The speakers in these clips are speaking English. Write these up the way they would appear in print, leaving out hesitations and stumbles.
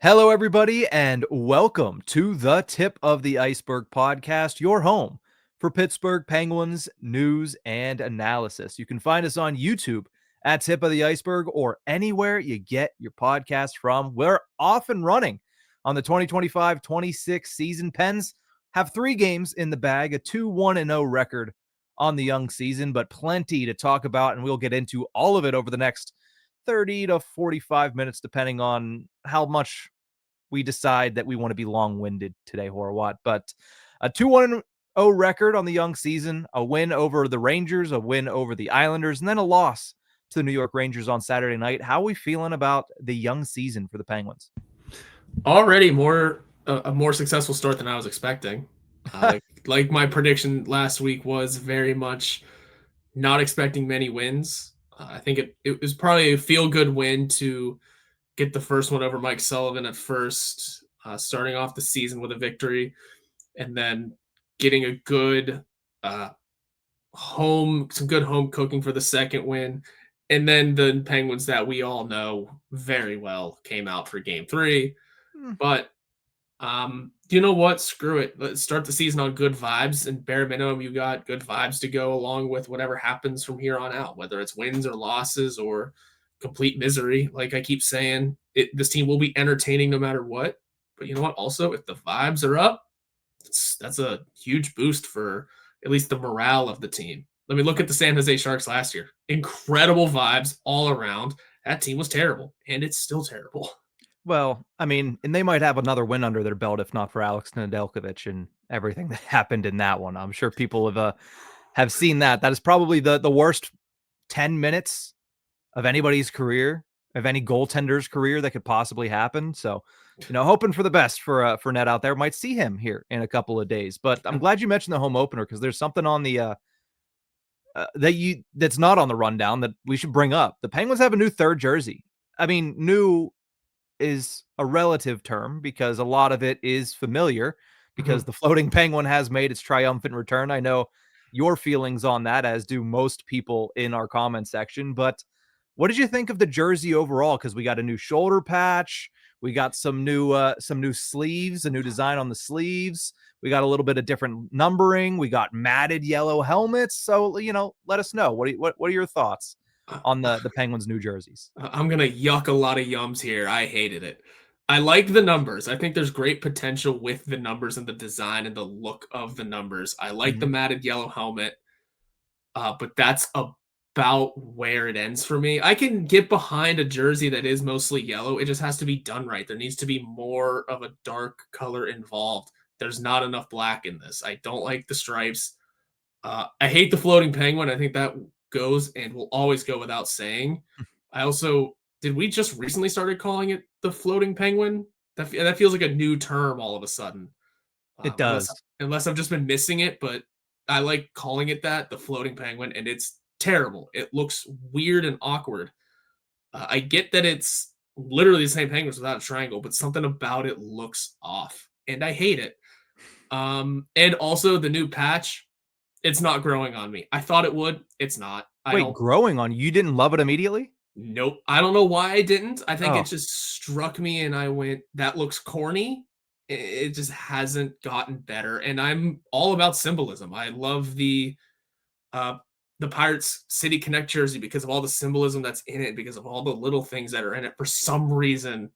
Hello, everybody, and welcome to the Tip of the Ice-Burgh podcast, your home for Pittsburgh Penguins news and analysis. You can find us on YouTube at Tip of the Ice-Burgh or anywhere you get your podcast from. We're off and running on the 2025-26 season. Pens have 3 games in the bag, a 2-1-0 record on the young season, but plenty to talk about, and we'll get into all of it over the next 30 to 45 minutes, depending on how much we decide that we want to be long-winded today, Horwat. But a 2-1-0 record on the young season, a win over the Rangers, a win over the Islanders, and then a loss to the New York Rangers on Saturday night. How are we feeling about the young season for the Penguins? Already a more successful start than I was expecting. Like my prediction last week was very much not expecting many wins. I think it was probably a feel-good win to get the first one over Mike Sullivan at first, starting off the season with a victory, and then getting a good some good home cooking for the second win. And then the Penguins that we all know very well came out for game 3. But you know what? Screw it. Let's start the season on good vibes, and bare minimum, you got good vibes to go along with whatever happens from here on out, whether it's wins or losses or complete misery. Like I keep saying, this team will be entertaining no matter what. But you know what? Also, if the vibes are up, that's a huge boost for at least the morale of the team. Let me look at the San Jose Sharks last year. Incredible vibes all around. That team was terrible, and it's still terrible. Well, I mean, and they might have another win under their belt if not for Alex Nedeljkovic and everything that happened in that one. I'm sure people have seen that. That is probably the worst 10 minutes of anybody's career, of any goaltender's career that could possibly happen. So, hoping for the best for Ned out there. Might see him here in a couple of days. But I'm glad you mentioned the home opener because there's something on the that's not on the rundown that we should bring up. The Penguins have a new third jersey. I mean, new is a relative term because a lot of it is familiar because the floating penguin has made its triumphant return. I know your feelings on that, as do most people in our comment section. But what did you think of the jersey overall? Because we got a new shoulder patch, we got some new sleeves, a new design on the sleeves. We got a little bit of different numbering. We got matted yellow helmets. So let us know what are your thoughts on the Penguins' new jerseys? I'm going to yuck a lot of yums here. I hated it. I like the numbers. I think there's great potential with the numbers and the design and the look of the numbers. I like the matted yellow helmet, but that's about where it ends for me. I can get behind a jersey that is mostly yellow. It just has to be done right. There needs to be more of a dark color involved. There's not enough black in this. I don't like the stripes. I hate the floating penguin. I think that goes and will always go without saying. Did we just recently started calling it the floating penguin? That feels like a new term all of a sudden. It does. Unless I've just been missing it, but I like calling it that, the floating penguin, and it's terrible. It looks weird and awkward. I get that it's literally the same penguins without a triangle, but something about it looks off, and I hate it. And also the new patch, it's not growing on me. I thought it would. It's not. Growing on you? Didn't love it immediately? Nope. I don't know why I didn't. I think it just struck me and I went, that looks corny. It just hasn't gotten better. And I'm all about symbolism. I love the Pirates City Connect jersey because of all the symbolism that's in it, because of all the little things that are in it. For some reason,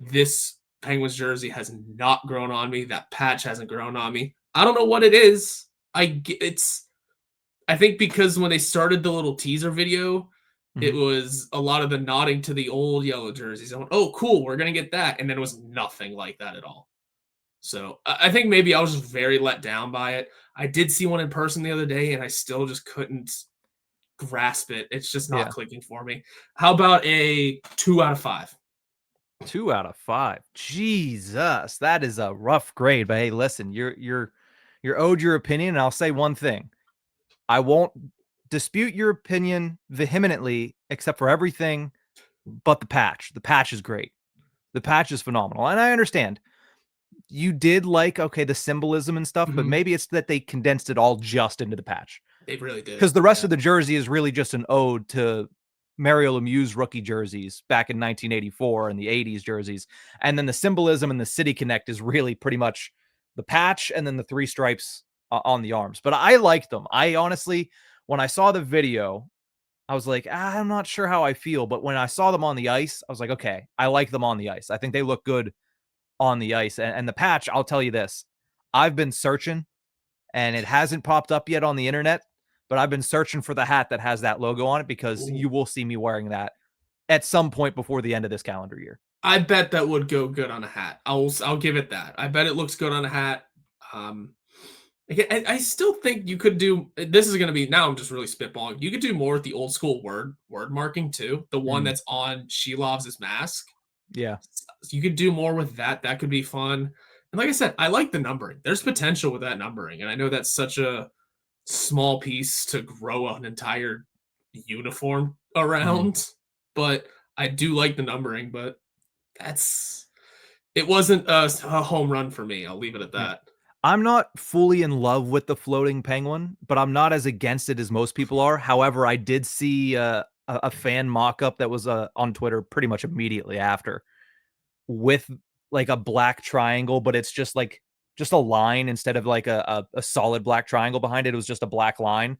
this Penguins jersey has not grown on me. That patch hasn't grown on me. I don't know what it is. I think because when they started the little teaser video, it was a lot of the nodding to the old yellow jerseys. I went, oh, cool, we're going to get that. And then it was nothing like that at all. So I think maybe I was just very let down by it. I did see one in person the other day, and I still just couldn't grasp it. It's just not clicking for me. How about a 2 out of 5? 2 out of 5. Jesus, that is a rough grade. But hey, listen, you're owed your opinion, and I'll say one thing. I won't dispute your opinion vehemently, except for everything but the patch. The patch is great. The patch is phenomenal. And I understand you did like, the symbolism and stuff, but maybe it's that they condensed it all just into the patch. They really did. Because the rest of the jersey is really just an ode to Mario Lemieux rookie jerseys back in 1984 and the 80s jerseys. And then the symbolism in the City Connect is really pretty much the patch and then the three stripes on the arms. But I like them. I honestly, when I saw the video, I was like, I'm not sure how I feel. But when I saw them on the ice, I was like, okay, I like them on the ice. I think they look good on the ice. And the patch, I'll tell you this, I've been searching and it hasn't popped up yet on the internet, but I've been searching for the hat that has that logo on it because Ooh. you will see me wearing that at some point before the end of this calendar year. I bet that would go good on a hat. I'll give it that. I bet it looks good on a hat. Um, I still think you could do. This is going to be now. I'm just really spitballing. You could do more with the old school word marking too. The one that's on Shilov's mask. Yeah. So you could do more with that. That could be fun. And like I said, I like the numbering. There's potential with that numbering, and I know that's such a small piece to grow an entire uniform around, but I do like the numbering. But it wasn't a home run for me. I'll leave it at Yeah. that. I'm not fully in love with the floating penguin, but I'm not as against it as most people are. However, I did see a fan mock-up that was on Twitter pretty much immediately after with like a black triangle, but it's just a line instead of like a solid black triangle behind it. It was just a black line.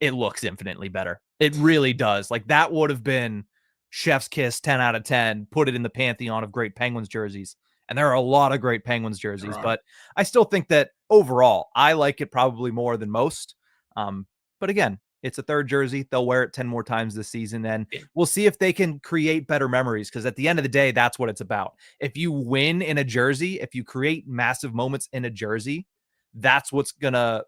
It looks infinitely better. It really does. Like that would have been chef's kiss 10 out of 10, put it in the pantheon of great Penguins jerseys. And there are a lot of great Penguins jerseys, but I still think that overall, I like it probably more than most. But again, it's a third jersey. They'll wear it 10 more times this season, and we'll see if they can create better memories, because at the end of the day, that's what it's about. If you win in a jersey, if you create massive moments in a jersey, that's what's going to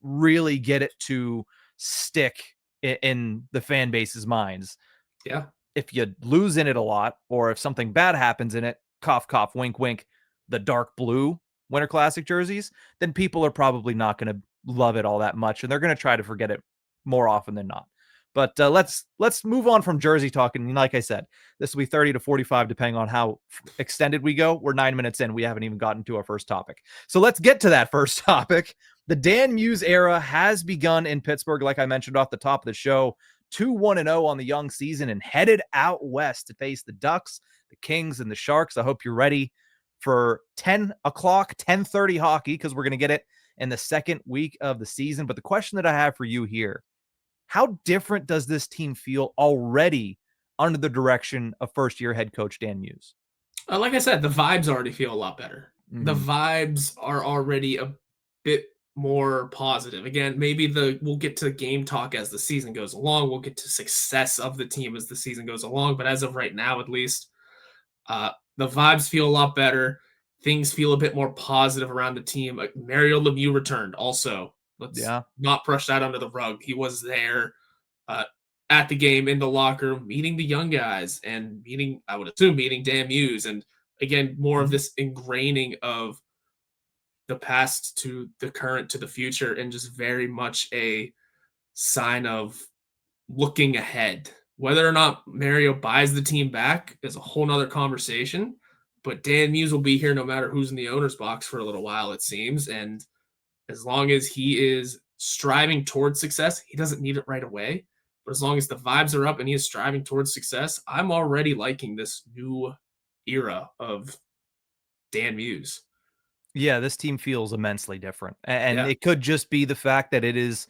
really get it to stick in the fan base's minds. Yeah. If you lose in it a lot, or if something bad happens in it, cough, cough, wink, wink, the dark blue Winter Classic jerseys, then people are probably not going to love it all that much, and they're going to try to forget it more often than not. But let's move on from jersey talk. And like I said, this will be 30 to 45, depending on how extended we go. We're 9 minutes in. We haven't even gotten to our first topic. So let's get to that first topic. The Dan Muse era has begun in Pittsburgh, like I mentioned off the top of the show. 2-1-0 on the young season and headed out west to face the Ducks, the Kings, and the Sharks. I hope you're ready for 10 o'clock, 10:30 hockey, because we're going to get it in the second week of the season. But the question that I have for you here, how different does this team feel already under the direction of first-year head coach Dan Muse? Like I said, the vibes already feel a lot better. The vibes are already a bit more positive. Again, maybe we'll get to game talk as the season goes along. We'll get to success of the team as the season goes along. But as of right now, at least, the vibes feel a lot better. Things feel a bit more positive around the team. Mario Lemieux returned also. Let's not brush that under the rug. He was there at the game, in the locker room, meeting the young guys and I would assume, meeting Dan Muse. And again, more of this ingraining of the past to the current to the future, and just very much a sign of looking ahead. Whether or not Mario buys the team back is a whole nother conversation, but Dan Muse will be here no matter who's in the owner's box for a little while, it seems. And as long as he is striving towards success, he doesn't need it right away. But as long as the vibes are up and he is striving towards success, I'm already liking this new era of Dan Muse. Yeah, this team feels immensely different. And it could just be the fact that it is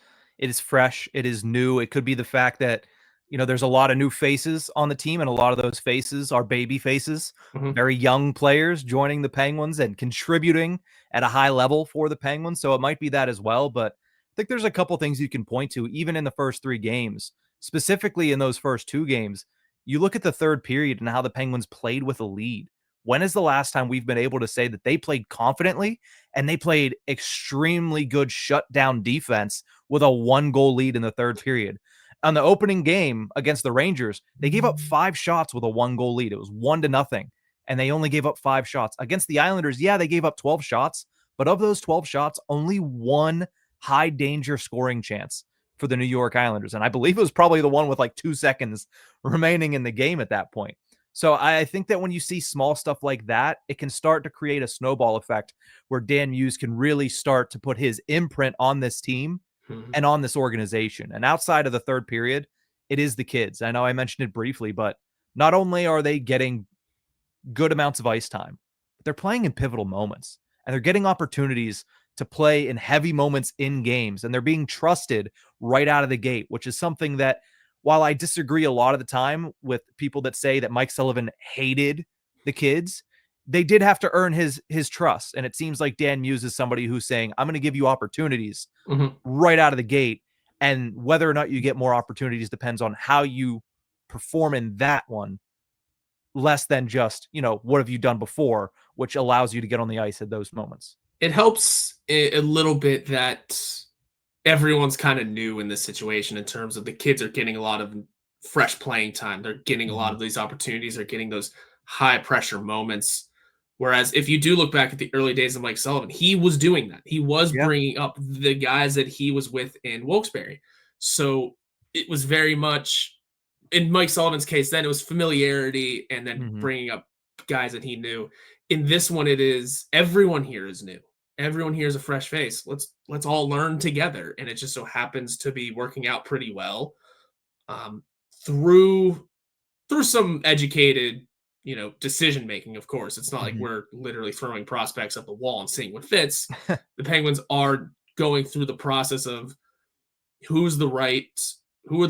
fresh, it is new. It could be the fact that, there's a lot of new faces on the team, and a lot of those faces are baby faces, very young players joining the Penguins and contributing at a high level for the Penguins. So it might be that as well. But I think there's a couple things you can point to, even in the first 3 games, specifically in those first 2 games. You look at the third period and how the Penguins played with a lead. When is the last time we've been able to say that they played confidently and they played extremely good shutdown defense with a 1-goal lead in the third period? On the opening game against the Rangers, they gave up 5 shots with a 1-goal lead. It was 1-0, and they only gave up 5 shots. Against the Islanders, they gave up 12 shots, but of those 12 shots, only 1 high danger scoring chance for the New York Islanders. And I believe it was probably the one with like 2 seconds remaining in the game at that point. So I think that when you see small stuff like that, it can start to create a snowball effect where Dan Muse can really start to put his imprint on this team and on this organization. And outside of the third period, it is the kids. I know I mentioned it briefly, but not only are they getting good amounts of ice time, but they're playing in pivotal moments and they're getting opportunities to play in heavy moments in games, and they're being trusted right out of the gate, which is something that, while I disagree a lot of the time with people that say that Mike Sullivan hated the kids, they did have to earn his trust. And it seems like Dan Muse is somebody who's saying, I'm going to give you opportunities right out of the gate. And whether or not you get more opportunities depends on how you perform in that one, less than just, what have you done before, which allows you to get on the ice at those moments. It helps a little bit that everyone's kind of new in this situation in terms of the kids are getting a lot of fresh playing time. They're getting a lot of these opportunities. They're getting those high pressure moments. Whereas if you do look back at the early days of Mike Sullivan, he was doing that. He was bringing up the guys that he was with in Wilkes-Barre. So it was very much, in Mike Sullivan's case, then it was familiarity and then bringing up guys that he knew. In this one, it is everyone here is new. Everyone here is a fresh face. Let's all learn together, and it just so happens to be working out pretty well through some educated, decision making. Of course, it's not like we're literally throwing prospects up the wall and seeing what fits. The Penguins are going through the process of who are the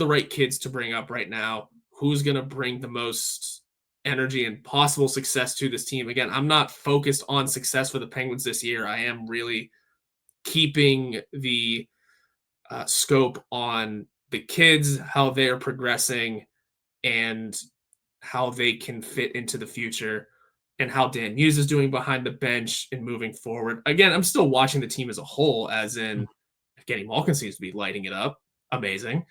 right kids to bring up right now, who's going to bring the most energy and possible success to this team. Again, I'm not focused on success for the Penguins this year. I am really keeping the scope on the kids, how they're progressing, and how they can fit into the future, and how Dan Muse is doing behind the bench and moving forward. Again, I'm still watching the team as a whole, as in Evgeny Malkin seems to be lighting it up. Amazing.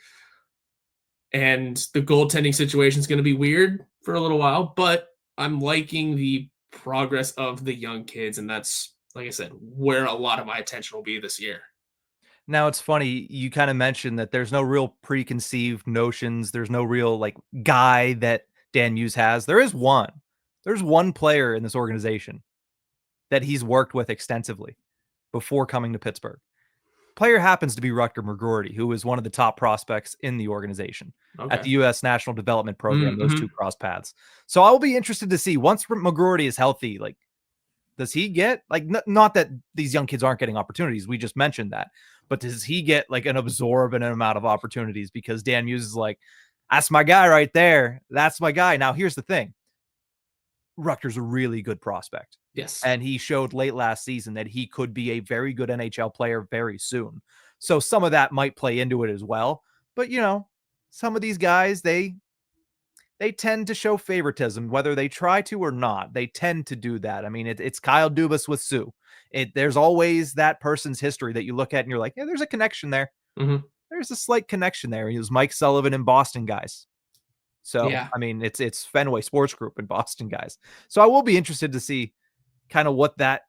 And the goaltending situation is going to be weird for a little while, but I'm liking the progress of the young kids. And that's, like I said, where a lot of my attention will be this year. Now, it's funny, you kind of mentioned that there's no real preconceived notions. There's no real guy that Dan Muse has. There is one. There's one player in this organization that he's worked with extensively before coming to Pittsburgh. Player happens to be Rutger McGroarty, who is one of the top prospects in the organization at the U.S. National Development Program. Those two cross paths. So I will be interested to see, once McGroarty is healthy, does he get not that these young kids aren't getting opportunities? We just mentioned that, but does he get an absorbent amount of opportunities? Because Dan Muse is that's my guy right there. That's my guy. Now, here's the thing. Rutger's a really good prospect. Yes. And he showed late last season that he could be a very good NHL player very soon. So some of that might play into it as well. But, some of these guys, they tend to show favoritism, whether they try to or not. They tend to do that. I mean, it's Kyle Dubas with Sue. There's always that person's history that you look at and you're like, yeah, there's a connection there. There's a slight connection there. He was Mike Sullivan and Boston guys. So, I mean, it's Fenway Sports Group and Boston guys. So I will be interested to see kind of what that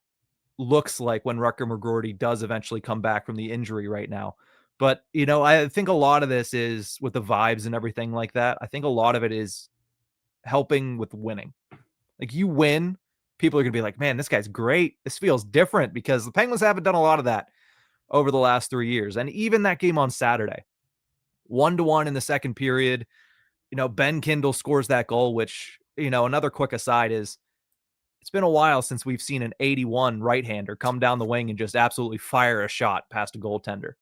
looks like when Rutger McGroarty does eventually come back from the injury right now. But, I think a lot of this is with the vibes and everything like that. I think a lot of it is helping with winning. You win, people are going to be like, man, this guy's great. This feels different, because the Penguins haven't done a lot of that over the last 3 years. And even that game on Saturday, 1-1 in the second period, Ben Kindle scores that goal, which, another quick aside is, it's been a while since we've seen an 81 right-hander come down the wing and just absolutely fire a shot past a goaltender.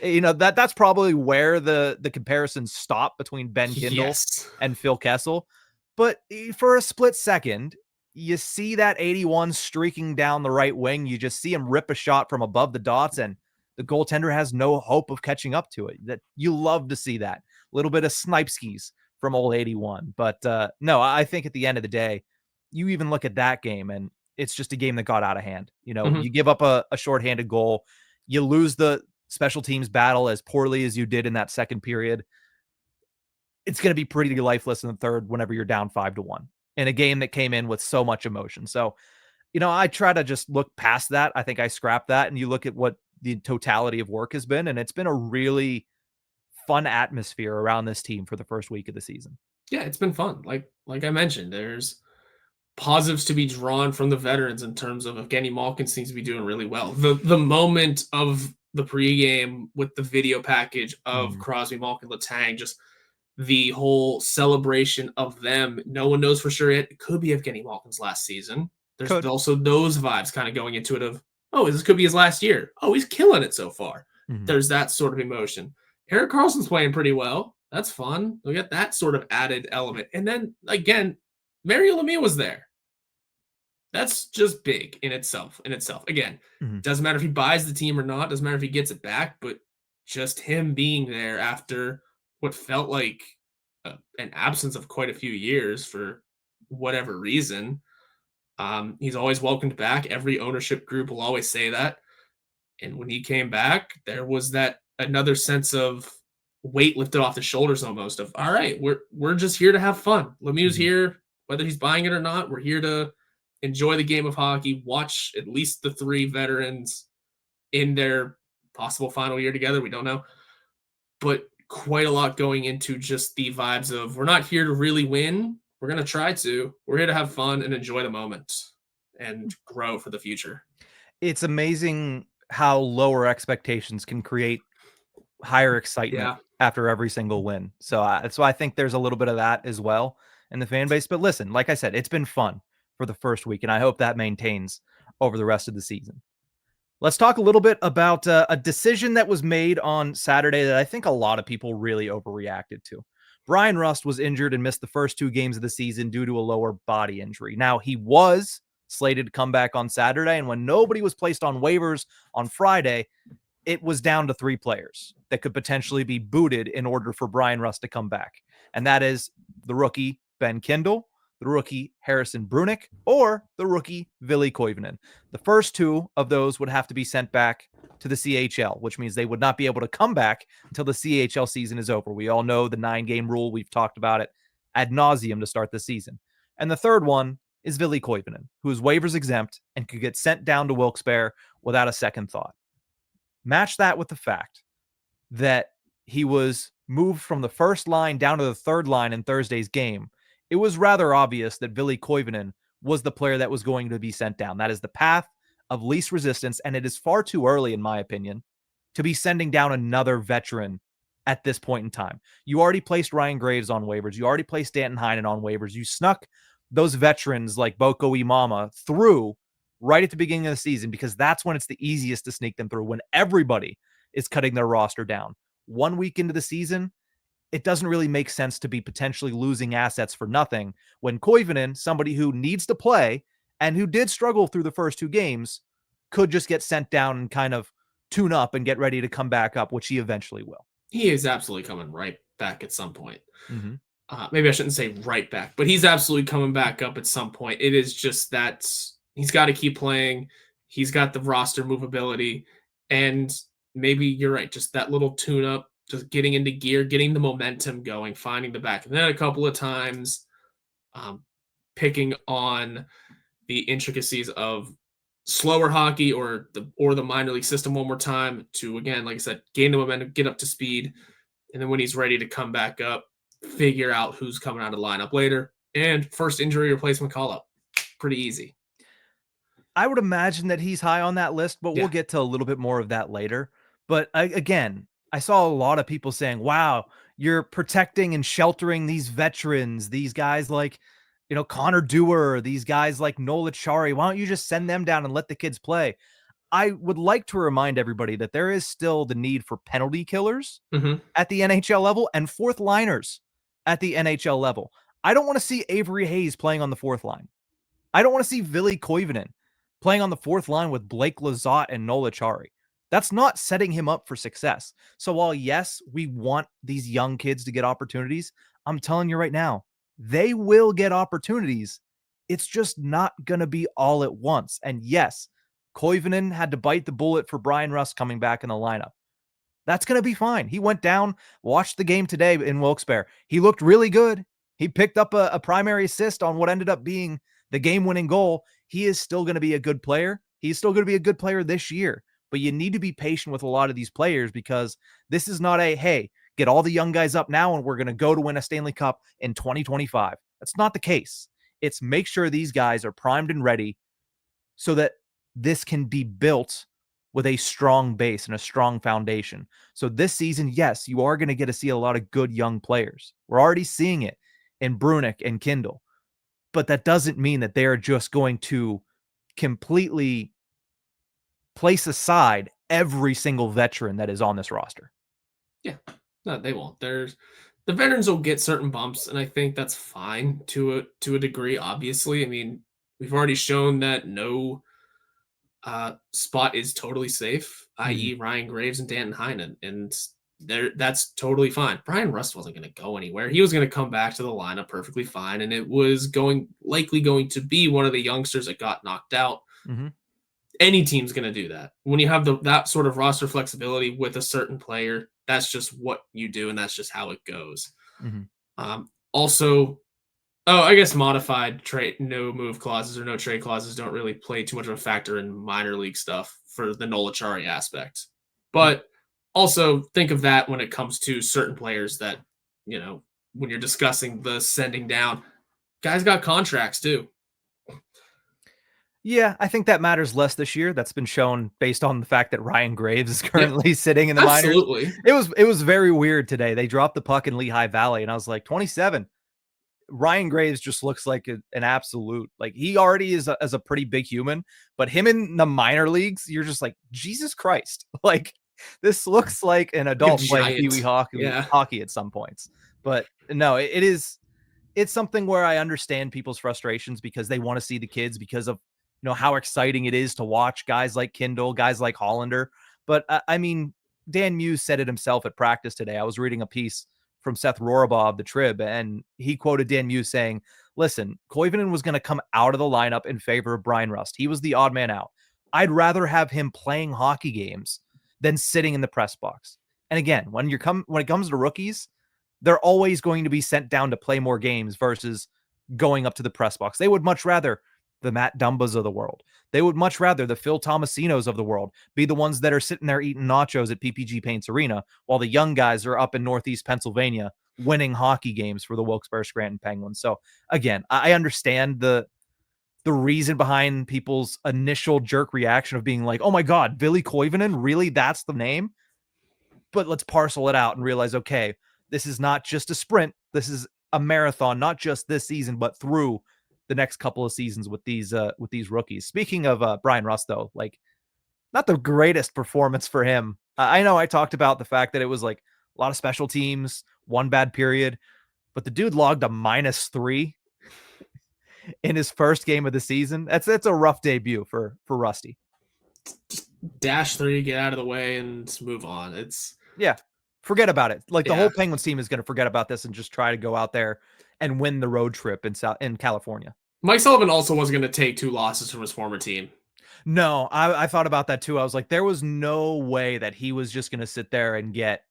That's probably where the comparisons stop between Ben Kindle and Phil Kessel. But for a split second, you see that 81 streaking down the right wing. You just see him rip a shot from above the dots, and the goaltender has no hope of catching up to it. That you love to see that. A little bit of snipeskis from old 81. But no, I think at the end of the day, you even look at that game and it's just a game that got out of hand. You give up a shorthanded goal, you lose the special teams battle as poorly as you did in that second period. It's going to be pretty lifeless in the third whenever you're down 5-1 in a game that came in with so much emotion. So, I try to just look past that. I think I scrapped that, and you look at what the totality of work has been, and it's been a really fun atmosphere around this team for the first week of the season. Yeah, it's been fun. Like I mentioned, there's positives to be drawn from the veterans in terms of Evgeny Malkin seems to be doing really well. The moment of the pregame with the video package of Crosby, Malkin, Letang, just the whole celebration of them. No one knows for sure yet. It could be Evgeny Malkin's last season. There's Could. also those vibes kind of going into it of, oh, this could be his last year. Oh, he's killing it so far. Mhm. There's that sort of emotion. Erik Karlsson's playing pretty well. That's fun. We got that sort of added element. And then again, Mario Lemieux was there. That's just big in itself. Again, Mhm. doesn't matter if he buys the team or not, doesn't matter if he gets it back, but just him being there after what felt like an absence of quite a few years for whatever reason. He's always welcomed back. Every ownership group will always say that. And when he came back, there was that another sense of weight lifted off the shoulders almost of, all right, we're just here to have fun. Lemieux's Mhm. here, whether he's buying it or not. We're here to enjoy the game of hockey, watch at least the three veterans in their possible final year together. We don't know. But quite a lot going into just the vibes of we're not here to really win. We're going to try to. We're here to have fun and enjoy the moment and grow for the future. It's amazing how lower expectations can create higher excitement Yeah. after every single win. So I think there's a little bit of that as well in the fan base. But listen, like I said, it's been fun for the first week, and I hope that maintains over the rest of the season. Let's talk a little bit about a decision that was made on Saturday that I think a lot of people really overreacted to. Bryan Rust was injured and missed the first 2 games of the season due to a lower body injury. Now, he was slated to come back on Saturday, and when nobody was placed on waivers on Friday, it was down to 3 players that could potentially be booted in order for Bryan Rust to come back. And that is the rookie Ben Kindle, the rookie Harrison Brunick, or the rookie Ville Koivunen. The first 2 of those would have to be sent back to the CHL, which means they would not be able to come back until the CHL season is over. We all know the 9-game rule. We've talked about it ad nauseum to start the season. And the third one is Ville Koivunen, who is waivers exempt and could get sent down to Wilkes-Barre without a second thought. Match that with the fact that he was moved from the first line down to the third line in Thursday's game. It was rather obvious that Ville Koivunen was the player that was going to be sent down. That is the path of least resistance, and it is far too early, in my opinion, to be sending down another veteran at this point in time. You already placed Ryan Graves on waivers. You already placed Danton Heinen on waivers. You snuck those veterans like Boko Imama through right at the beginning of the season because that's when it's the easiest to sneak them through, when everybody is cutting their roster down. 1 week into the season, it doesn't really make sense to be potentially losing assets for nothing when Koivunen, somebody who needs to play and who did struggle through the first 2 games, could just get sent down and kind of tune up and get ready to come back up, which he eventually will. He is absolutely coming right back at some point. Mm-hmm. Maybe I shouldn't say right back, but he's absolutely coming back up at some point. It is just that he's got to keep playing. He's got the roster movability. And maybe you're right, just that little tune up, just getting into gear, getting the momentum going, finding the back. And then a couple of times picking on the intricacies of slower hockey or the minor league system one more time to, again, like I said, gain the momentum, get up to speed. And then when he's ready to come back up, figure out who's coming out of the lineup later. And first injury replacement call up. Pretty easy. I would imagine that he's high on that list, but we'll Yeah. get to a little bit more of that later. But again, I saw a lot of people saying, wow, you're protecting and sheltering these veterans, these guys like, Connor Dewar, these guys like Nola Chari. Why don't you just send them down and let the kids play? I would like to remind everybody that there is still the need for penalty killers Mm-hmm. at the NHL level and fourth liners at the NHL level. I don't want to see Avery Hayes playing on the fourth line. I don't want to see Ville Koivunen playing on the fourth line with Blake Lizotte and Nola Chari. That's not setting him up for success. So while, yes, we want these young kids to get opportunities, I'm telling you right now, they will get opportunities. It's just not going to be all at once. And yes, Koivunen had to bite the bullet for Bryan Rust coming back in the lineup. That's going to be fine. He went down, watched the game today in Wilkes-Barre. He looked really good. He picked up a primary assist on what ended up being the game-winning goal. He is still going to be a good player. He's still going to be a good player this year. But you need to be patient with a lot of these players because this is not a, hey, get all the young guys up now and we're going to go to win a Stanley Cup in 2025. That's not the case. It's make sure these guys are primed and ready so that this can be built with a strong base and a strong foundation. So this season, yes, you are going to get to see a lot of good young players. We're already seeing it in Brunick and Kindle, but that doesn't mean that they're just going to completely place aside every single veteran that is on this roster. Yeah, no, they won't. The veterans will get certain bumps, and I think that's fine to a degree. Obviously, I mean, we've already shown that no spot is totally safe, i.e., Ryan Graves and Danton Heinen, and that's totally fine. Bryan Rust wasn't going to go anywhere. He was going to come back to the lineup perfectly fine, and it was likely going to be one of the youngsters that got knocked out. Mm-hmm. Any team's going to do that. When you have that sort of roster flexibility with a certain player, that's just what you do, and that's just how it goes. Mm-hmm. Also, I guess modified trade, no move clauses or no trade clauses don't really play too much of a factor in minor league stuff for the Nolachari aspect. But also think of that when it comes to certain players that, when you're discussing the sending down, guys got contracts too. Yeah, I think that matters less this year. That's been shown based on the fact that Ryan Graves is currently sitting in the minors. Absolutely. It was very weird today. They dropped the puck in Lehigh Valley, and I was like, 27. Ryan Graves just looks like an absolute, like, he already is as a pretty big human, but him in the minor leagues, you're just like, Jesus Christ. Like, this looks like an adult playing Pee Wee hockey at some points. But no, it's something where I understand people's frustrations because they want to see the kids because of how exciting it is to watch guys like Kindle, guys like Hollander. But I mean, Dan Muse said it himself at practice today. I was reading a piece from Seth Rorabaugh of the Trib, and he quoted Dan Muse saying, listen, Koivunen was going to come out of the lineup in favor of Bryan Rust. He was the odd man out. I'd rather have him playing hockey games than sitting in the press box. And again, when it comes to rookies, they're always going to be sent down to play more games versus going up to the press box. They would much rather the Matt Dumbas of the world. They would much rather the Phil Tomasinos of the world be the ones that are sitting there eating nachos at PPG Paints Arena while the young guys are up in Northeast Pennsylvania winning hockey games for the Wilkes-Barre Scranton Penguins. So again, I understand the reason behind people's initial jerk reaction of being like, oh my God, Ville Koivunen, really? That's the name? But let's parcel it out and realize, okay, this is not just a sprint. This is a marathon, not just this season, but through the next couple of seasons with these rookies. Speaking of Bryan Rust, though, like, not the greatest performance for him. I know I talked about the fact that it was like a lot of special teams, one bad period, but the dude logged a -3 in his first game of the season. That's a rough debut for Rusty. Just -3, get out of the way, and move on. Forget about it. Like, the whole Penguins team is going to forget about this and just try to go out there and win the road trip in California. Mike Sullivan also wasn't going to take 2 losses from his former team. No, I thought about that too. I was like, there was no way that he was just going to sit there and get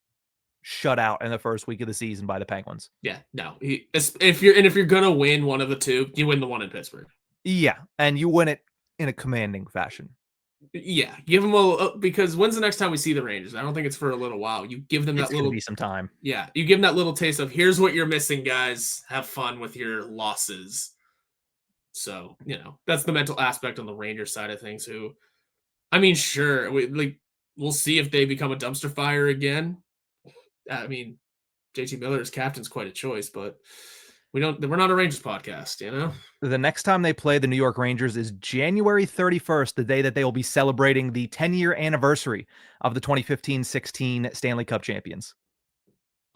shut out in the first week of the season by the Penguins. Yeah, no. If you're going to win one of the two, you win the one in Pittsburgh. Yeah, and you win it in a commanding fashion. Yeah, give them because when's the next time we see the Rangers? I don't think it's for a little while. You give them that little be some time. Yeah, you give them that little taste of here's what you're missing, guys. Have fun with your losses. So, that's the mental aspect on the Rangers side of things. Who, I mean, sure, we'll see if they become a dumpster fire again. I mean, JT Miller as captain's quite a choice, but we're not a Rangers podcast, The next time they play the New York Rangers is January 31st, the day that they will be celebrating the 10-year anniversary of the 2015-16 Stanley Cup champions.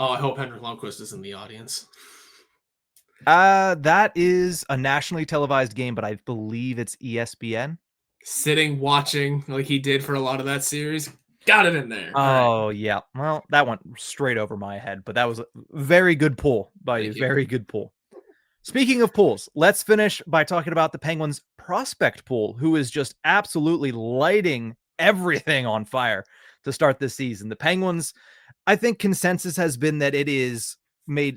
Oh, I hope Henrik Lundqvist is in the audience. That is a nationally televised game, but I believe it's ESPN. Sitting, watching like he did for a lot of that series. Got it in there. Oh, right. Yeah. Well, that went straight over my head, but that was a very good pull by you. Very good pull. Speaking of pools, let's finish by talking about the Penguins prospect pool, who is just absolutely lighting everything on fire to start this season. The Penguins, I think consensus has been that it has made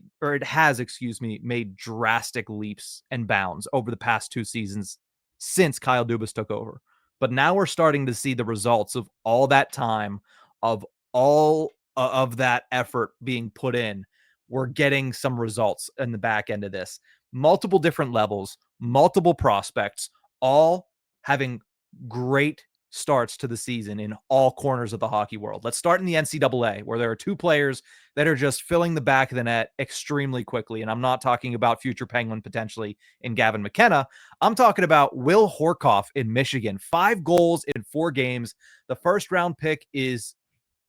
drastic leaps and bounds over the past 2 seasons since Kyle Dubas took over. But now we're starting to see the results of all that time, of all of that effort being put in. We're getting some results in the back end of this. Multiple different levels, multiple prospects, all having great starts to the season in all corners of the hockey world. Let's start in the NCAA, where there are two players that are just filling the back of the net extremely quickly. And I'm not talking about future Penguin potentially in Gavin McKenna. I'm talking about Will Horcoff in Michigan. 5 goals in 4 games. The first round pick is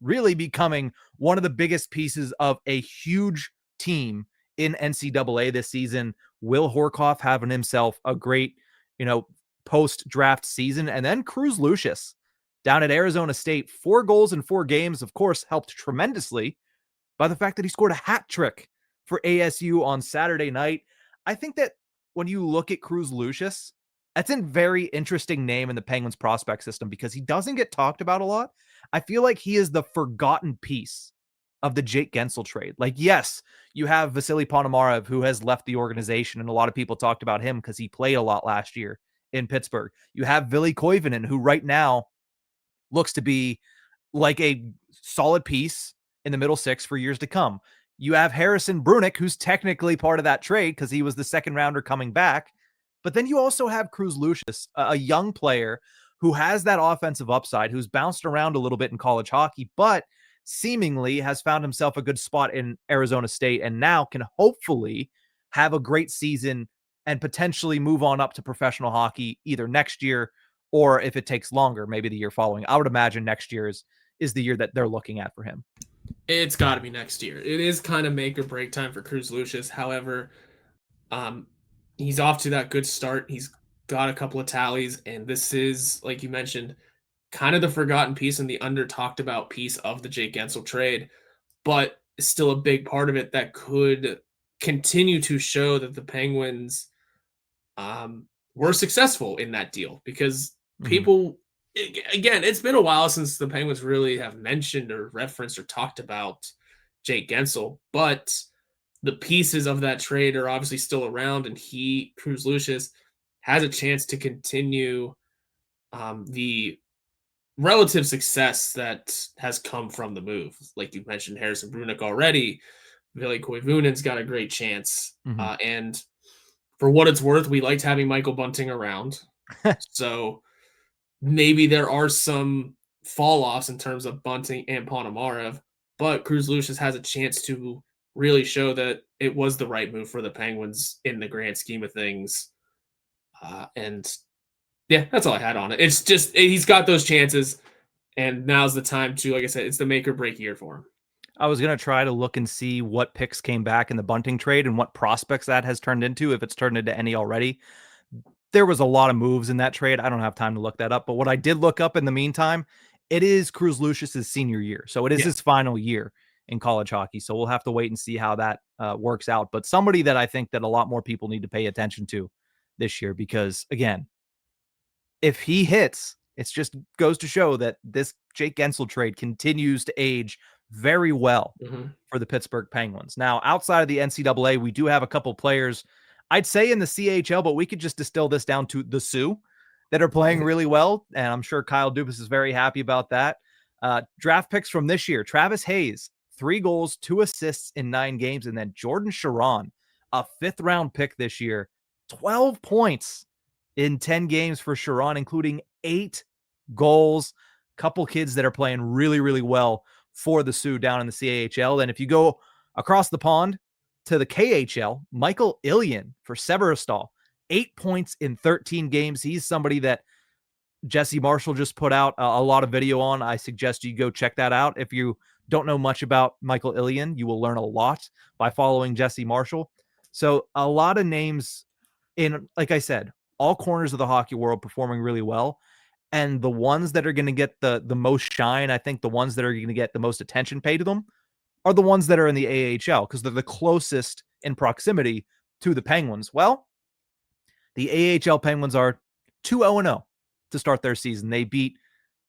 really becoming one of the biggest pieces of a huge team in NCAA this season. Will Horcoff having himself a great, post-draft season. And then Cruz Lucius down at Arizona State, 4 goals in 4 games, of course, helped tremendously by the fact that he scored a hat trick for ASU on Saturday night. I think that when you look at Cruz Lucius, that's a very interesting name in the Penguins prospect system because he doesn't get talked about a lot. I feel like he is the forgotten piece of the Jake Gensel trade. Like, yes, you have Vasily Ponomarev, who has left the organization, and a lot of people talked about him because he played a lot last year in Pittsburgh. You have Ville Koivunen, who right now looks to be like a solid piece in the middle six for years to come. You have Harrison Brunick, who's technically part of that trade because he was the second rounder coming back. But then you also have Cruz Lucius, a young player who has that offensive upside, who's bounced around a little bit in college hockey, but seemingly has found himself a good spot in Arizona State and now can hopefully have a great season and potentially move on up to professional hockey either next year or if it takes longer, maybe the year following. I would imagine next year is the year that they're looking at for him. It's got to be next year. It is kind of make or break time for Cruz Lucius. However, he's off to that good start. He's got a couple of tallies, and this is, like you mentioned, kind of the forgotten piece and the under talked about piece of the Jake Gensel trade, but still a big part of it that could continue to show that the Penguins were successful in that deal because people, again, it's been a while since the Penguins really have mentioned or referenced or talked about Jake Gensel, but the pieces of that trade are obviously still around, and Cruz Lucius, has a chance to continue the relative success that has come from the move. Like you mentioned, Harrison Brunick already. Ville Koivunen's got a great chance. And for what it's worth, we liked having Michael Bunting around. So maybe there are some fall-offs in terms of Bunting and Ponomarev, but Cruz Lucius has a chance to really show that it was the right move for the Penguins in the grand scheme of things. And yeah, that's all I had on it. It's just he's got those chances, and now's the time to, like I said, it's the make or break year for him. I was going to try to look and see what picks came back in the Bunting trade and what prospects that has turned into, if it's turned into any already. There was a lot of moves in that trade. I don't have time to look that up, but what I did look up in the meantime, it is Cruz Lucius's senior year. So it is his final year in college hockey. So we'll have to wait and see how that works out. But somebody that I think that a lot more people need to pay attention to this year, because again, if he hits, it just goes to show that this Jake Gensel trade continues to age very well for the Pittsburgh Penguins. Now, outside of the NCAA, we do have a couple players, I'd say in the CHL, but we could just distill this down to the Sioux that are playing really well. And I'm sure Kyle Dubas is very happy about that. Draft picks from this year, Travis Hayes, 3 goals, 2 assists in 9 games. And then Jordan Sharon, a 5th round pick this year, 12 points in 10 games for Sharon, including 8 goals. Couple kids that are playing really, really well for the Sioux down in the CAHL. And if you go across the pond to the KHL, Michael Ilyin for Severustal, 8 points in 13 games. He's somebody that Jesse Marshall just put out a lot of video on. I suggest you go check that out. If you don't know much about Michael Ilyin, you will learn a lot by following Jesse Marshall. So a lot of names in, like I said, all corners of the hockey world performing really well. And the ones that are going to get the most shine, I think the ones that are going to get the most attention paid to them are the ones that are in the AHL because they're the closest in proximity to the Penguins. Well, the AHL Penguins are 2-0-0 to start their season. They beat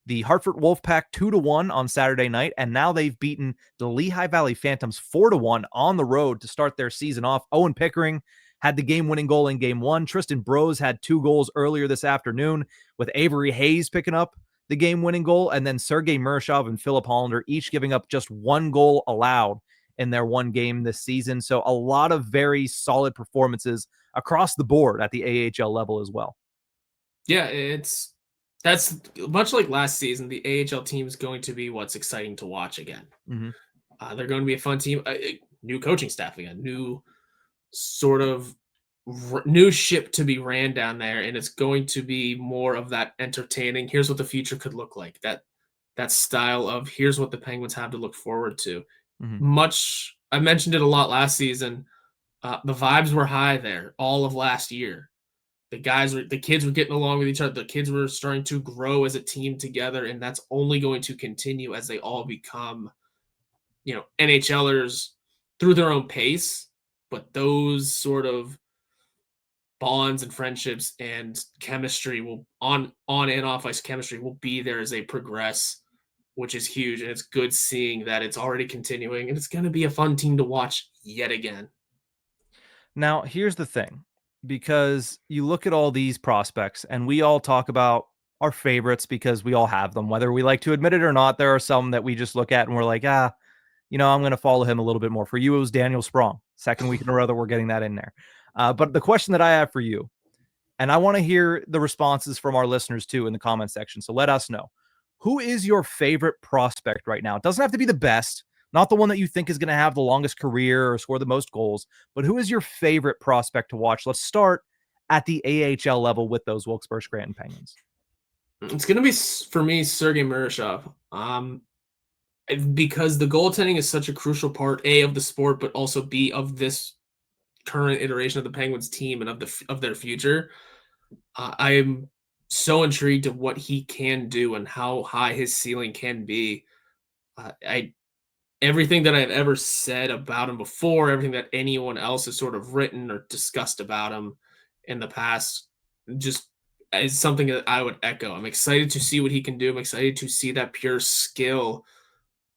the Hartford Wolfpack 2-1 on Saturday night, and now they've beaten the Lehigh Valley Phantoms 4-1 on the road to start their season off. Owen Pickering had the game-winning goal in Game 1. Tristan Brose had 2 goals earlier this afternoon, with Avery Hayes picking up the game-winning goal, and then Sergei Murashov and Philip Hollander each giving up just 1 goal allowed in their 1 game this season. So a lot of very solid performances across the board at the AHL level as well. Yeah, it's That's much like last season. The AHL team is going to be what's exciting to watch again. Mm-hmm. They're going to be a fun team. New coaching staff again. New sort of new ship to be ran down there, and it's going to be more of that entertaining. Here's what the future could look like. That style of here's what the Penguins have to look forward to. Mm-hmm. Much I mentioned it a lot last season. The vibes were high there all of last year. The kids were getting along with each other. The kids were starting to grow as a team together, and that's only going to continue as they all become, NHLers through their own pace. But those sort of bonds and friendships and chemistry will on and off ice chemistry will be there as they progress, which is huge. And it's good seeing that it's already continuing, and it's going to be a fun team to watch yet again. Now, here's the thing, because you look at all these prospects and we all talk about our favorites because we all have them, whether we like to admit it or not. There are some that we just look at and we're like, I'm going to follow him a little bit more. For you, it was Daniel Sprong. Second week in a row that we're getting that in there. But the question that I have for you, and I want to hear the responses from our listeners too in the comment section. So let us know. Who is your favorite prospect right now? It doesn't have to be the best, not the one that you think is going to have the longest career or score the most goals, but who is your favorite prospect to watch? Let's start at the AHL level with those Wilkes-Barre Scranton Penguins. It's going to be, for me, Sergei Murashov. Because the goaltending is such a crucial part, A, of the sport, but also B, of this current iteration of the Penguins team and of their future. I am so intrigued of what he can do and how high his ceiling can be. Everything that I've ever said about him before, everything that anyone else has sort of written or discussed about him in the past, just is something that I would echo. I'm excited to see what he can do. I'm excited to see that pure skill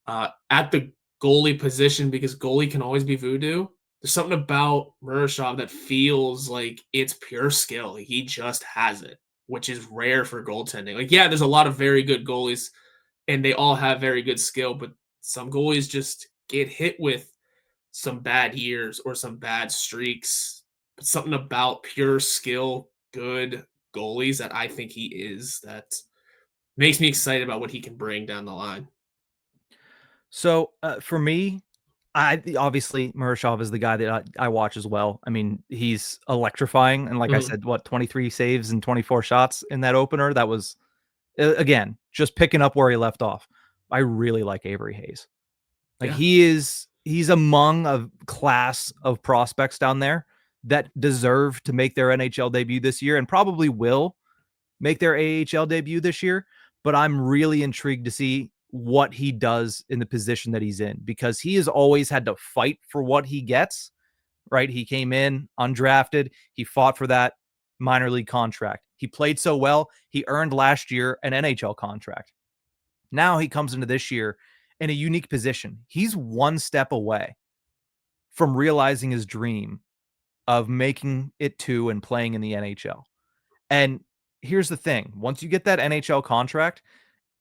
at the goalie position, because goalie can always be voodoo. There's something about Murashov that feels like it's pure skill. He just has it, which is rare for goaltending. Like, yeah, there's a lot of very good goalies, and they all have very good skill, but some goalies just get hit with some bad years or some bad streaks. But something about pure skill, good goalies that I think he is, that makes me excited about what he can bring down the line. So for me, obviously Murashov is the guy that I watch as well. I mean, he's electrifying, and like I said, 23 saves and 24 shots in that opener. That was again just picking up where he left off. I really like Avery Hayes. Like he's among a class of prospects down there that deserve to make their NHL debut this year and probably will make their AHL debut this year. But I'm really intrigued to see what he does in the position that he's in, because he has always had to fight for what he gets, right? He came in undrafted. He fought for that minor league contract. He played so well. He earned last year an NHL contract. Now he comes into this year in a unique position. He's one step away from realizing his dream of making it to and playing in the NHL. And here's the thing. Once you get that NHL contract,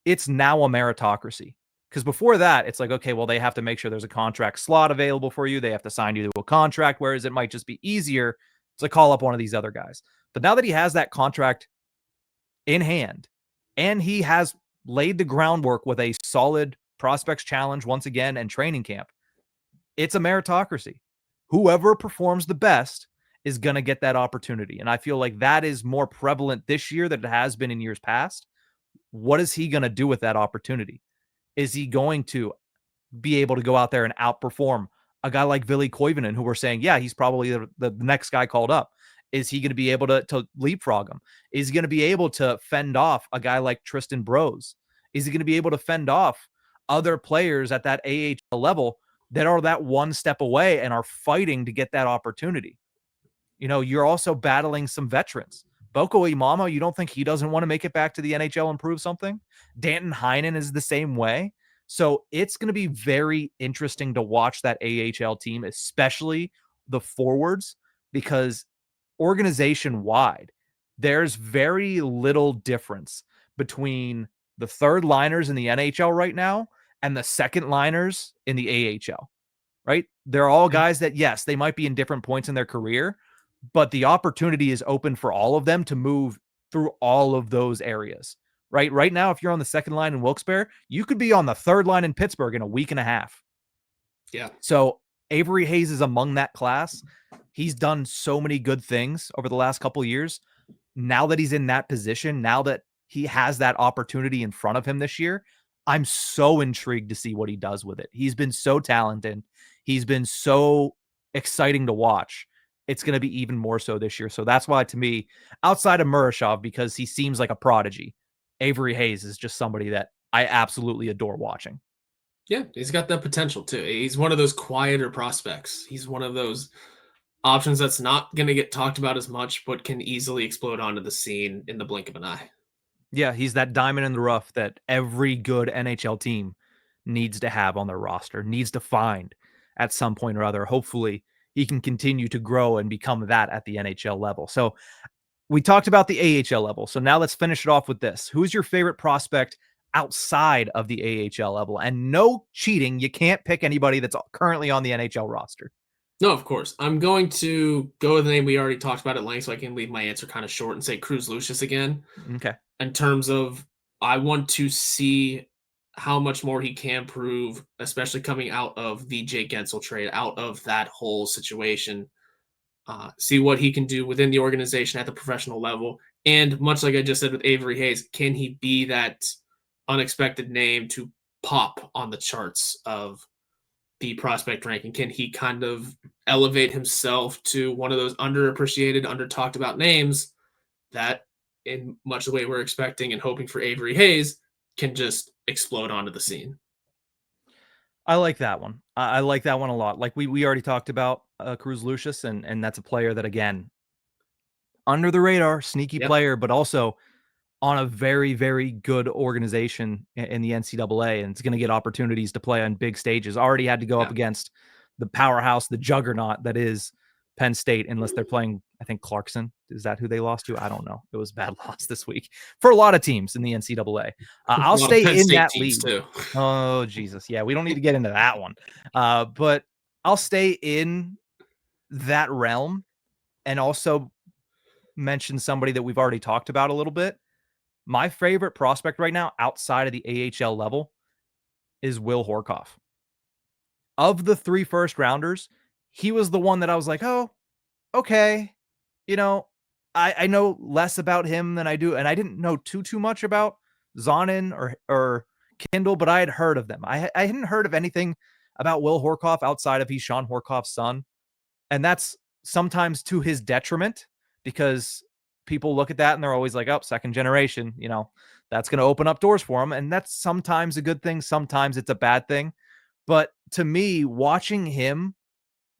it's now a meritocracy. Because before that, it's like, okay, well, they have to make sure there's a contract slot available for you. They have to sign you to a contract, whereas it might just be easier to call up one of these other guys. But now that he has that contract in hand, and he has laid the groundwork with a solid prospects challenge once again and training camp, it's a meritocracy. Whoever performs the best is going to get that opportunity. And I feel like that is more prevalent this year than it has been in years past. What is he going to do with that opportunity? Is he going to be able to go out there and outperform a guy like Ville Koivunen, who we're saying, yeah, he's probably the next guy called up? Is he going to be able to leapfrog him? Is he going to be able to fend off a guy like Tristan Brose? Is he going to be able to fend off other players at that AHL level that are that one step away and are fighting to get that opportunity? You're also battling some veterans. Boko Imamo, you don't think he doesn't want to make it back to the NHL and prove something? Danton Heinen is the same way. So it's going to be very interesting to watch that AHL team, especially the forwards, because organization-wide, there's very little difference between the third liners in the NHL right now and the second liners in the AHL, right? They're all guys that, yes, they might be in different points in their career, but the opportunity is open for all of them to move through all of those areas, right? Right now, if you're on the second line in Wilkes-Barre, you could be on the third line in Pittsburgh in a week and a half. Yeah. So Avery Hayes is among that class. He's done so many good things over the last couple of years. Now that he's in that position, now that he has that opportunity in front of him this year, I'm so intrigued to see what he does with it. He's been so talented. He's been so exciting to watch. It's going to be even more so this year. So that's why, to me, outside of Murashov, because he seems like a prodigy, Avery Hayes is just somebody that I absolutely adore watching. Yeah, he's got that potential too. He's one of those quieter prospects. He's one of those options that's not going to get talked about as much, but can easily explode onto the scene in the blink of an eye. Yeah, he's that diamond in the rough that every good NHL team needs to have on their roster, needs to find at some point or other. Hopefully, he can continue to grow and become that at the NHL level. So, we talked about the AHL level. So, now let's finish it off with this. Who's your favorite prospect outside of the AHL level? And no cheating. You can't pick anybody that's currently on the NHL roster. No, of course. I'm going to go with the name we already talked about at length, so I can leave my answer kind of short and say Cruz Lucius again. Okay. In terms of, I want to see how much more he can prove, especially coming out of the Jake Gensel trade, out of that whole situation. See what he can do within the organization at the professional level. And much like I just said with Avery Hayes, can he be that unexpected name to pop on the charts of the prospect ranking? Can he kind of elevate himself to one of those underappreciated, under talked about names that, in much the way we're expecting and hoping for Avery Hayes, can just explode onto the scene? I like that one. I like that one a lot. Like we already talked about Cruz Lucius, and that's a player that, again, under the radar, sneaky Yep. player, but also on a very, very good organization in the NCAA, and it's going to get opportunities to play on big stages. Already had to go up Yeah. against the powerhouse, the juggernaut that is Penn State, unless they're playing, I think, Clarkson. Is that who they lost to? I don't know. It was a bad loss this week for a lot of teams in the NCAA. A I'll lot of stay Penn in State that teams league. too. Oh, Jesus. Yeah, we don't need to get into that one. But I'll stay in that realm and also mention somebody that we've already talked about a little bit. My favorite prospect right now outside of the AHL level is Will Horcoff. Of the 3 first rounders, he was the one that I was like, "Oh, okay." You know, I know less about him than I do, and I didn't know too much about Zonin or Kindle, but I had heard of them. I hadn't heard of anything about Will Horcoff outside of he's Sean Horcoff's son. And that's sometimes to his detriment because people look at that and they're always like, oh, second generation, that's going to open up doors for him. And that's sometimes a good thing. Sometimes it's a bad thing. But to me, watching him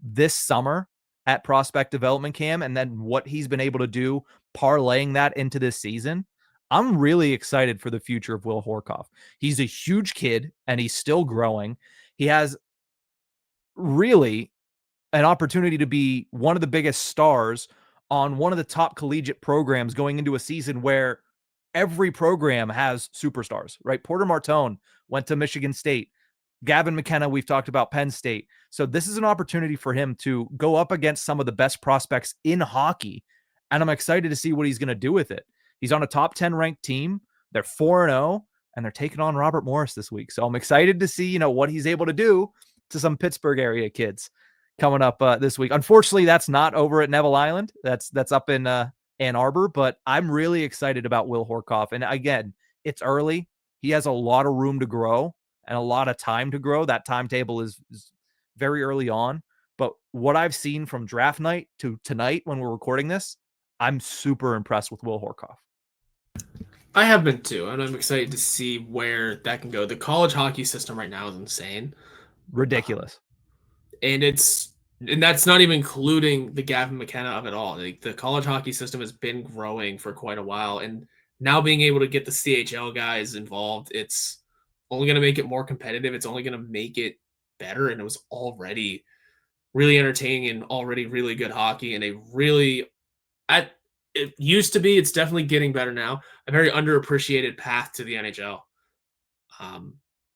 this summer at prospect development camp and then what he's been able to do, parlaying that into this season, I'm really excited for the future of Will Horcoff. He's a huge kid and he's still growing. He has really an opportunity to be one of the biggest stars on one of the top collegiate programs going into a season where every program has superstars, right? Porter Martone went to Michigan State. Gavin McKenna, we've talked about Penn State. So this is an opportunity for him to go up against some of the best prospects in hockey. And I'm excited to see what he's going to do with it. He's on a top 10 ranked team. They're 4-0, and they're taking on Robert Morris this week. So I'm excited to see, what he's able to do to some Pittsburgh area kids coming up this week. Unfortunately, that's not over at Neville Island. That's up in Ann Arbor, but I'm really excited about Will Horcoff. And again, it's early. He has a lot of room to grow and a lot of time to grow. That timetable is very early on. But what I've seen from draft night to tonight when we're recording this, I'm super impressed with Will Horcoff. I have been too, and I'm excited to see where that can go. The college hockey system right now is insane. Ridiculous. And that's not even including the Gavin McKenna of it all. Like, the college hockey system has been growing for quite a while, and now being able to get the CHL guys involved, it's only going to make it more competitive. It's only going to make it better, and it was already really entertaining and already really good hockey, and it used to be. It's definitely getting better now. A very underappreciated path to the NHL,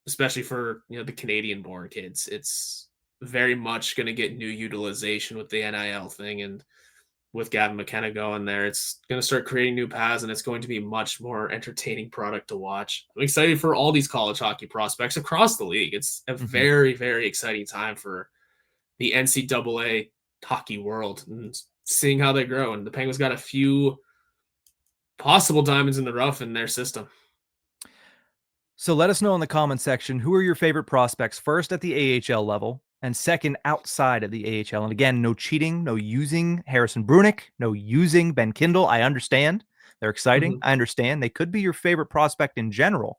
especially for the Canadian-born kids. It's very much going to get new utilization with the NIL thing, and with Gavin McKenna going there. It's going to start creating new paths, and it's going to be much more entertaining product to watch. I'm excited for all these college hockey prospects across the league. It's a very, very exciting time for the NCAA hockey world and seeing how they grow. And the Penguins got a few possible diamonds in the rough in their system. So let us know in the comment section, who are your favorite prospects, first at the AHL level and second outside of the AHL. And again, no cheating, no using Harrison Brunick, no using Ben Kindle. I understand they're exciting. I understand they could be your favorite prospect in general,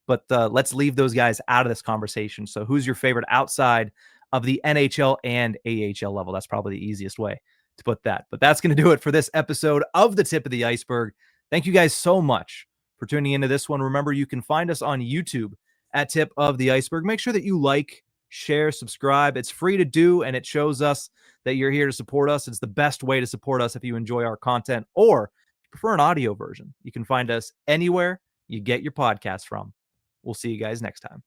but let's leave those guys out of this conversation. So who's your favorite outside of the NHL and AHL level? That's probably the easiest way to put that. But that's going to do it for this episode of the Tip of the Ice-Burgh. Thank you guys so much for tuning into this one. Remember, you can find us on YouTube at Tip of the Ice-Burgh. Make sure that you like, share, subscribe. It's free to do, and it shows us that you're here to support us. It's the best way to support us if you enjoy our content, or if you prefer an audio version, you can find us anywhere you get your podcast from. We'll see you guys next time.